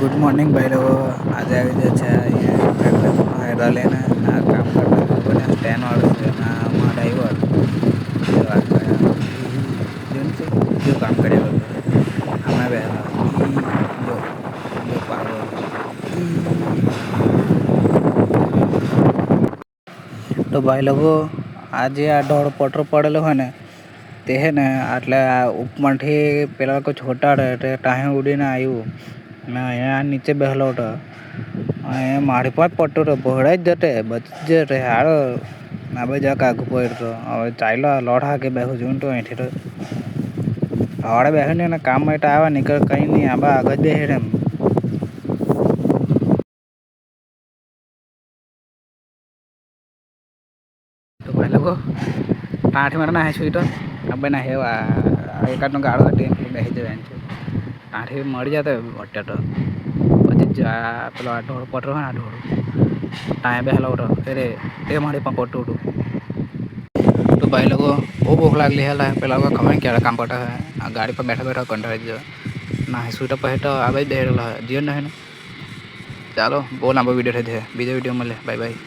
Good morning भाई लोगों। आज आगे છે અહીંયા ટ્રેક્ટર હેરા લઈને આ કામ કરતા લોકોને સ્ટેન્ડ વાળું છે એમાં ડ્રાઈવર જોન છે જો કામ કર્યા કરતો આમાં બેહલા જો જો પાવર તો ભાઈ લોકો આજે આ ઢોળ પટરો પડેલો હોય ને તે હે ને એટલે ઉપરથી પેલા લોકો છોટા રહે ટાહે ઉડીને આવ્યું ને અહીંયા નીચે બેસલો હતો. અહીંયા મારી પણ પડતો હતો ભરાઈ જ જતે બચી જતે હારો આ બાજુ જરાક આઘું પડતો હવે ચાલ્યો લોટ હાકે બેસું જોઉં તો અહીંથી તો હવારે બેસે ને એને કામ માટે આવે નીકળ કંઈ નહીં આ બા આગળ બેસે એમ. તો ભાઈ લોકો તાંથી મારે નાહે છું તો આપણે નાહે એકાદનો ગાળો હતી એમ બેસી જવાય એમ છે તાંથી મળી જતો અત્યારે તો પછી જ પેલો આ ઢોળ પટરો હોય ને આ ઢોળ ત્યાં બેસેલો હતો તે મારી પણ પડતું હતું. તો ભાઈ લોકો બહુ ભૂખ લાગલી હેલા પેલા લોકો ખબર નહીં ક્યારે કામ કરતા હોય આ ગાડી પર બેઠા બેઠા કંટાળી જાય નાહી સુઈ તો પછી તો આ બાજુ બેસેલો હોય જીવન નહીં ને. ચાલો બહુ લાંબો વિડીયો થઈ જાય બીજો વિડીયો મળે બાય બાય.